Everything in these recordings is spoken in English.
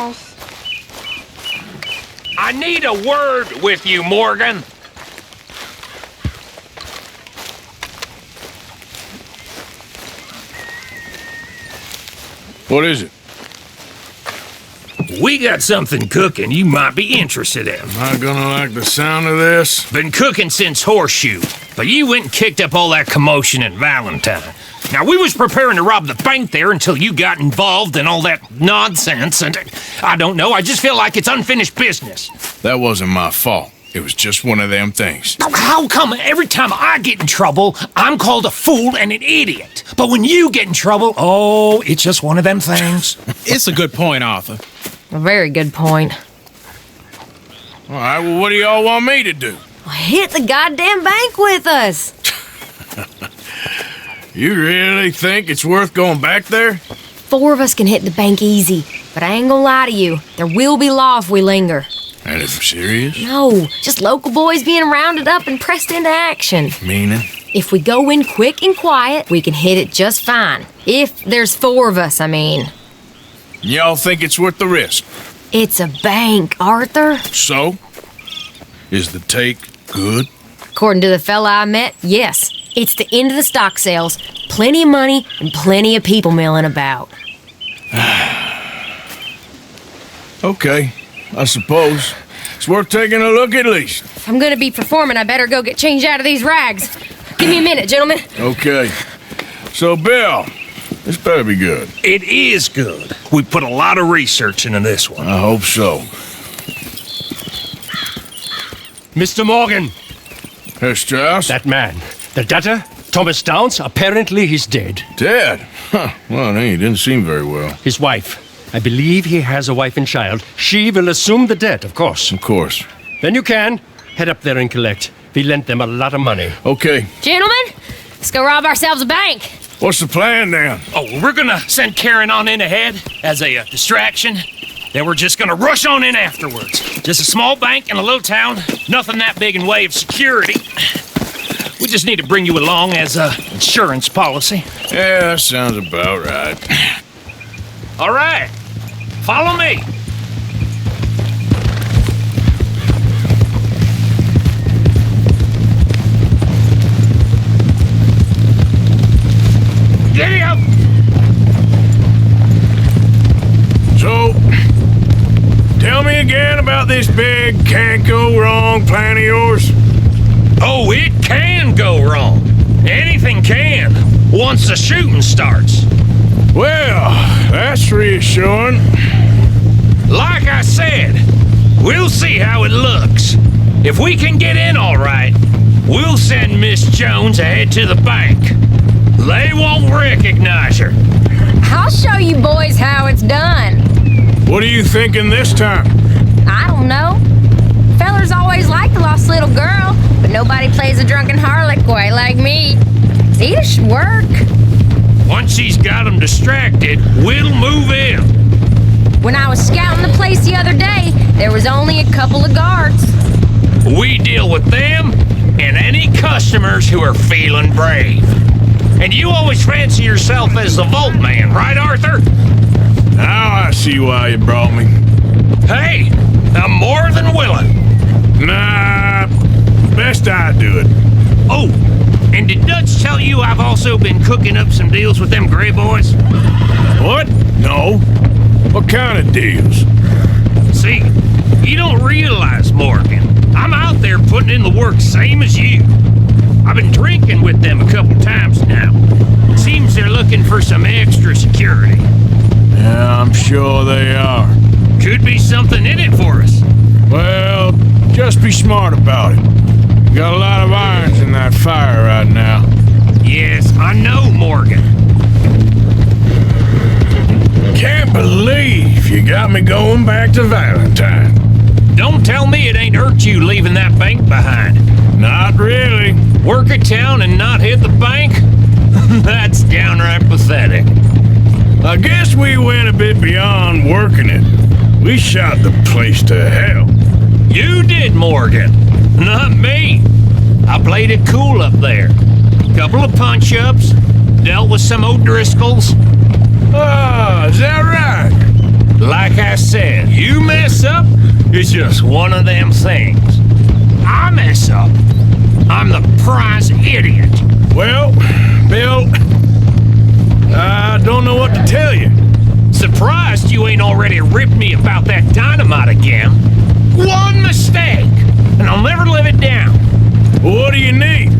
house. I need a word with you, Morgan. What is it? We got something cooking you might be interested in. Am I gonna like the sound of this? Been cooking since Horseshoe, but you went and kicked up all that commotion in Valentine. Now, we was preparing to rob the bank there until you got involved in all that nonsense, and I don't know, I just feel like it's unfinished business. That wasn't my fault. It was just one of them things. How come every time I get in trouble, I'm called a fool and an idiot? But when you get in trouble, oh, it's just one of them things. It's a good point, Arthur. A very good point. All right, well, what do y'all want me to do? Hit the goddamn bank with us. You really think it's worth going back there? 4 of us can hit the bank easy, but I ain't gonna lie to you. There will be law if we linger. And if serious? No, just local boys being rounded up and pressed into action. Meaning? If we go in quick and quiet, we can hit it just fine. If there's 4 of us, I mean. Y'all think it's worth the risk? It's a bank, Arthur. So? Is the take good? According to the fella I met, yes. It's the end of the stock sales. Plenty of money and plenty of people milling about. Okay, I suppose. It's worth taking a look at least. If I'm gonna be performing, I better go get changed out of these rags. Give me a minute, gentlemen. Okay. So, Bill, this better be good. It is good. We put a lot of research into this one. I hope so. Mr. Morgan, Herr Strauss? that man, the debtor, Thomas Downs, apparently he's dead. Dead? Huh. Well, he didn't seem very well. His wife, I believe he has a wife and child. She will assume the debt, of course. Of course. Then you can head up there and collect. We lent them a lot of money. Okay. Gentlemen, let's go rob ourselves a bank. What's the plan then? Oh, we're gonna send Karen on in ahead as a distraction. Then we're just gonna rush on in afterwards. Just a small bank in a little town. Nothing that big in way of security. We just need to bring you along as a insurance policy. Yeah, that sounds about right. All right, follow me. Giddy up! So, tell me again about this big can't-go-wrong plan of yours. Oh, it can go wrong. Anything can, once the shooting starts. Well, that's reassuring. Like I said, we'll see how it looks. If we can get in all right, we'll send Miss Jones ahead to the bank. They won't recognize her. I'll show you boys how it's done. What are you thinking this time? I don't know. Fellers always liked the lost little girl, but nobody plays a drunken harlot quite like me. It should work. Once she's got them distracted, we'll move in. When I was scouting the place the other day, there was only a couple of guards. We deal with them and any customers who are feeling brave. And you always fancy yourself as the vault man, right, Arthur? Now I see why you brought me. Hey, I'm more than willing. Nah, best I do it. Oh, and did Dutch tell you I've also been cooking up some deals with them Gray boys? What? No. What kind of deals? See, you don't realize, Morgan, I'm out there putting in the work same as you. I've been drinking with them a couple times now. Seems they're looking for some extra security. Yeah, I'm sure they are. Could be something in it for us. Well, just be smart about it. You got a lot of irons in that fire right now. Yes, I know, Morgan. Can't believe you got me going back to Valentine. Don't tell me it ain't hurt you leaving that bank behind. Not really. Work a town and not hit the bank? That's downright pathetic. I guess we went a bit beyond working it. We shot the place to hell. You did, Morgan. Not me. I played it cool up there. Couple of punch-ups, dealt with some O'Driscolls. Ah, is that right? Like I said, mess up is just one of them things. I mess up. I'm the prize idiot. Well, Bill, I don't know what to tell you. Surprised you ain't already ripped me about that dynamite again. One mistake, and I'll never live it down. Well, what do you need?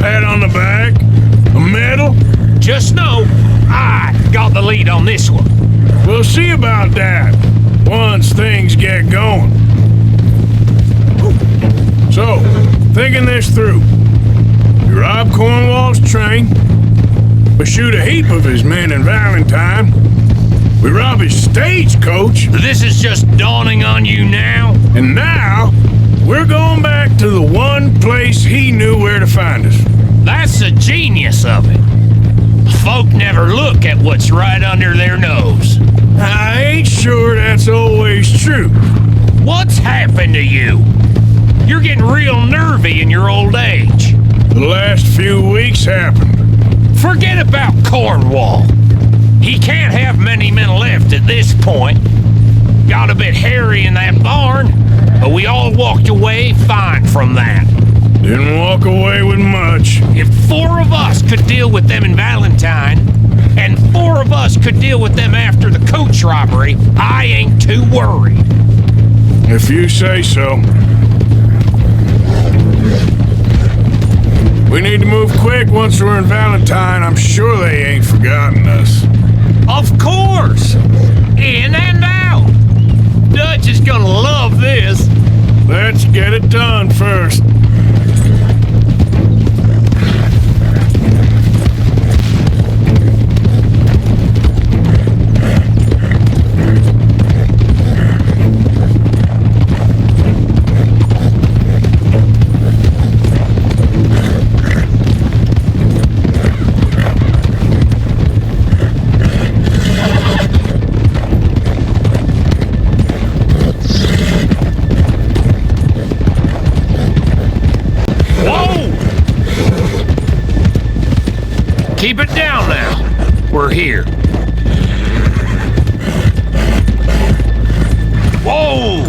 Pat on the back? A medal? Just know, I got the lead on this one. We'll see about that once things get going. So, thinking this through. You rob Cornwall's train. We shoot a heap of his men in Valentine. We rob his stagecoach. This is just dawning on you now. And now, we're going back to the one place he knew where to find us. That's the genius of it. Folk never look at what's right under their nose. I ain't sure that's always true. What's happened to you? You're getting real nervy in your old age. The last few weeks happened. Forget about Cornwall. He can't have many men left at this point. Got a bit hairy in that barn, but we all walked away fine from that. Didn't walk away with much. If 4 of us could deal with them in Valentine, and 4 of us could deal with them after the coach robbery, I ain't too worried. If you say so. We need to move quick once we're in Valentine. I'm sure they ain't forgotten us. Of course! In and out! Dutch is gonna love this. Let's get it done first. Keep it down now. We're here. Whoa!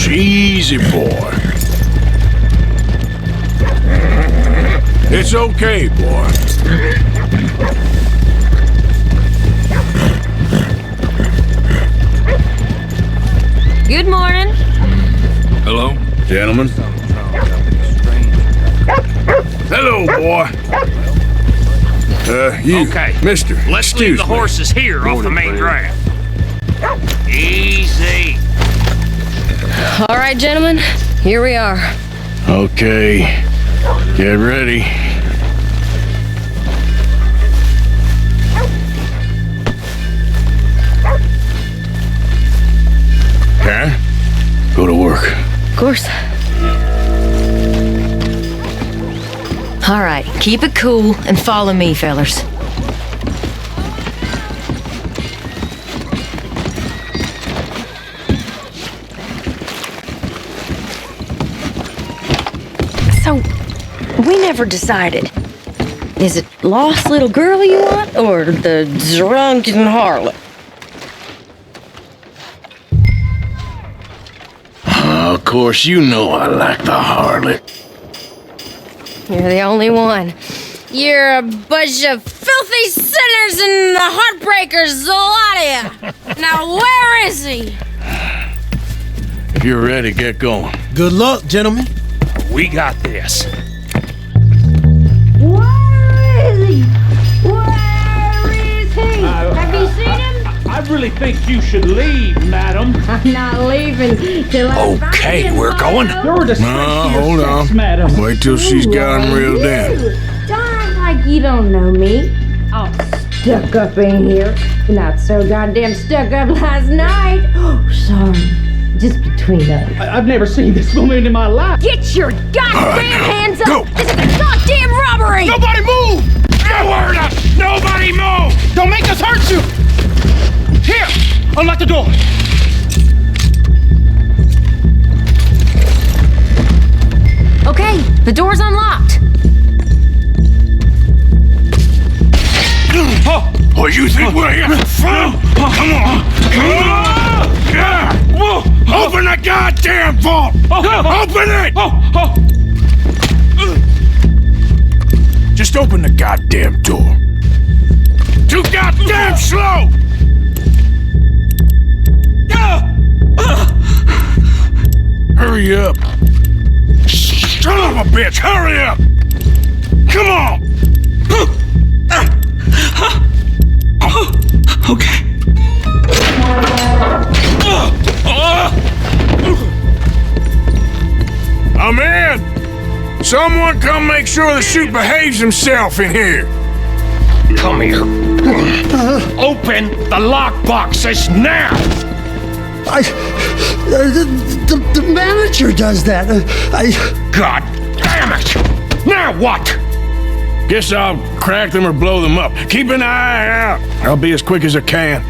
Easy, boy. It's okay, boy. Good morning. Hello, gentlemen. Hello, boy. You, Okay, mister. Let's leave excuse the me. horses here off the main drive. Easy. All right, gentlemen, here we are. Okay, get ready. Okay, go to work. Of course. All right, keep it cool and follow me, fellers. So, we never decided. Is it lost little girl you want, or the drunken harlot? Of course, you know I like the harlot. You're the only one. You're a bunch of filthy sinners and the heartbreakers, a lot of you. Now, where is he? If you're ready, get going. Good luck, gentlemen. We got this. Where is he? Where is he? Have you seen him? I really think you should leave, madam. I'm not leaving till I find Okay, him, we're going. You're a disgrace No, to your hold on. sex, madam. Wait till she's gotten reeled in. Don't act like you don't know me. All stuck up in here. Not so goddamn stuck up last night. Oh, sorry. Just between us. I've never seen this woman in my life. Get your goddamn hands up! go. This is a goddamn robbery! Nobody move! Nowhere to... Nobody move! Don't make us hurt you! Here! Unlock the door! The door's unlocked. Oh, you think we're here for fun? Come on! Open the goddamn vault! Open it! Just open the goddamn door. Too goddamn slow! Hurry up! Son of a bitch, hurry up! Come on! Okay. I'm in! Someone come make sure the chute behaves himself in here. Come here. Open the lockboxes now! The manager does that. God damn it! Now what? Guess I'll crack them or blow them up. Keep an eye out. I'll be as quick as I can.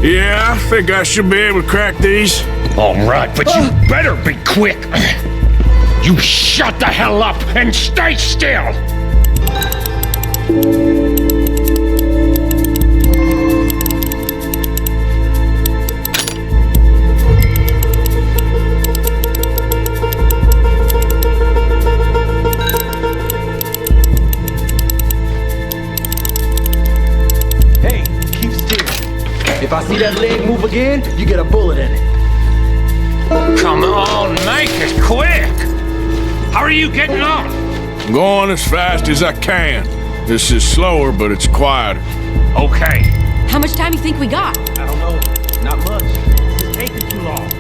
Yeah, I think I should be able to crack these. All right, but you better be quick. You shut the hell up and stay still! Hey, keep still. If I see that leg move again, you get a bullet in it. Come on, make it quick! How are you getting on? I'm going as fast as I can. This is slower, but it's quieter. Okay. How much time you think we got? I don't know. Not much. It's taking too long.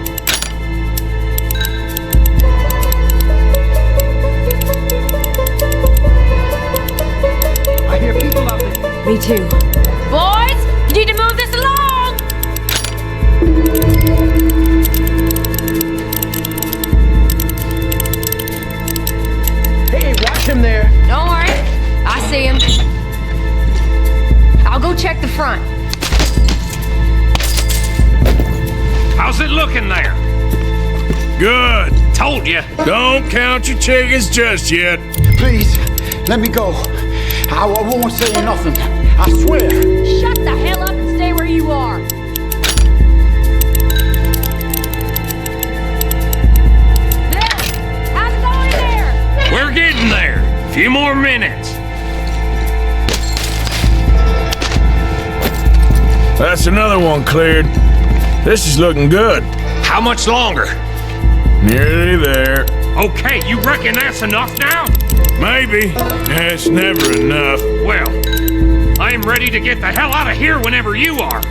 I hear people out there. Me too. Boys, you need to move this along! Hey, watch him there. Don't worry. I see him. I'll go check the front. How's it looking there? Good. Told you. Don't count your chickens just yet. Please, let me go. I won't say nothing. I swear. Shut the hell up and stay where you are. There! How's it going in there? We're getting there. Few more minutes. That's another one cleared. This is looking good. How much longer? Nearly there. Okay, you reckon that's enough now? Maybe. It's never enough. Well, I'm ready to get the hell out of here whenever you are.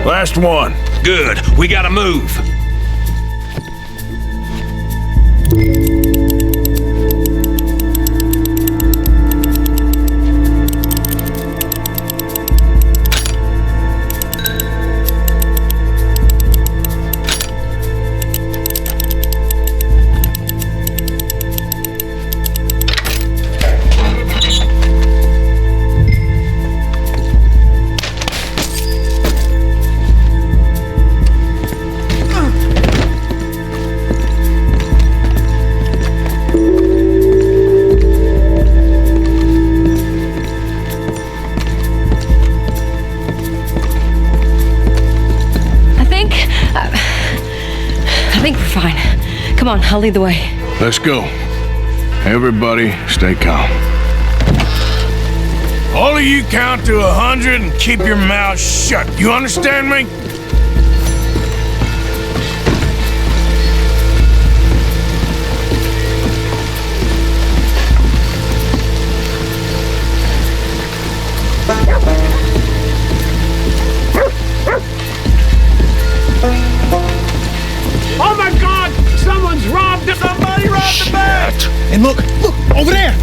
Last one. Good. We gotta move. I think we're fine. Come on, I'll lead the way. Let's go. Everybody, stay calm. All of you count to 100 and keep your mouths shut. You understand me? Oh my God! Someone's robbed it! Somebody robbed the bank! And look, over there!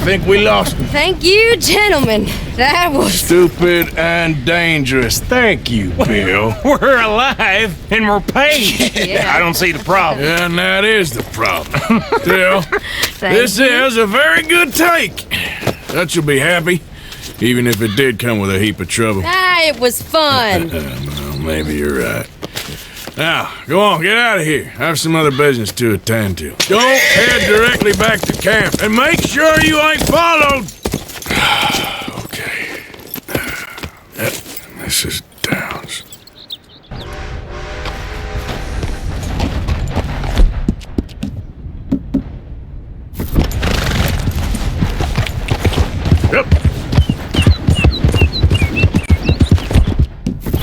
think we lost him. Thank you, gentlemen. That was... Stupid and dangerous. Thank you, Bill. We're alive and we're paid. Yeah. I don't see the problem. And that is the problem. Still, Thank this you. is a very good take. Dutch will be happy, even if it did come with a heap of trouble. It was fun. Well, maybe you're right. Now, go on, get out of here. I have some other business to attend to. Don't head directly back to camp, and make sure you ain't followed. Okay. Yep, this is Downs. Yep.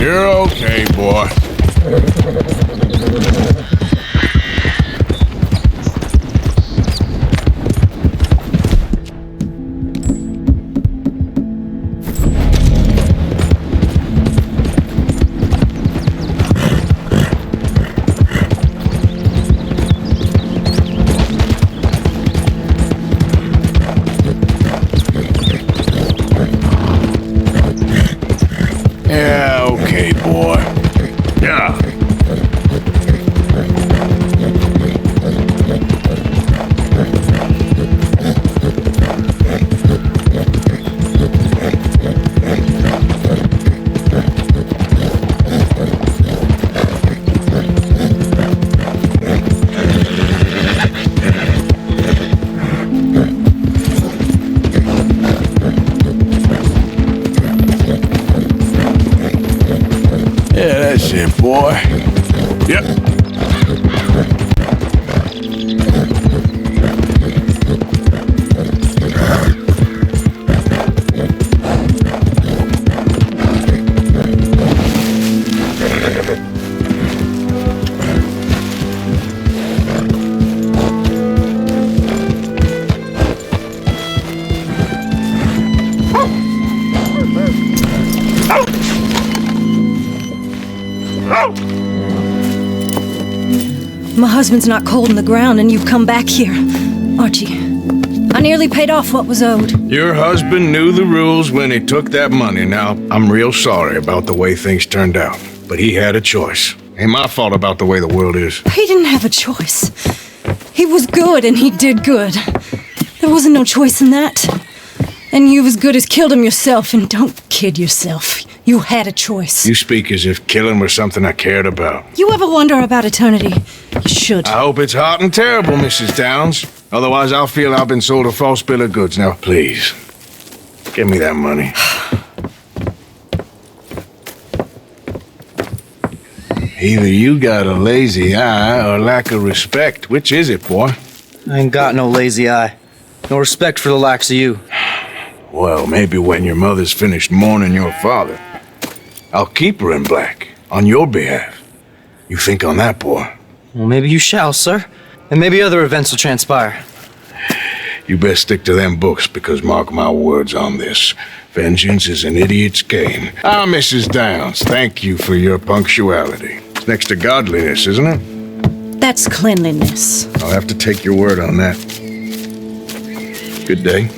You're okay, boy. Yeah, okay, boy. Yeah. Yeah, that's it, boy. Yep. My husband's not cold in the ground, and you've come back here. Archie, I nearly paid off what was owed. Your husband knew the rules when he took that money. Now, I'm real sorry about the way things turned out, but he had a choice. Ain't my fault about the way the world is. He didn't have a choice. He was good, and he did good. There wasn't no choice in that. And you've as good as killed him yourself, and don't kid yourself. You had a choice. You speak as if killing was something I cared about. You ever wonder about eternity? You should. I hope it's hot and terrible, Mrs. Downs. Otherwise, I'll feel I've been sold a false bill of goods. Now, please, give me that money. Either you got a lazy eye or lack of respect. Which is it, boy? I ain't got no lazy eye. No respect for the likes of you. Well, maybe when your mother's finished mourning your father, I'll keep her in black on your behalf. You think on that, boy? Well, maybe you shall, sir. And maybe other events will transpire. You best stick to them books, because mark my words on this. Vengeance is an idiot's game. Ah, Mrs. Downs, thank you for your punctuality. It's next to godliness, isn't it? That's cleanliness. I'll have to take your word on that. Good day.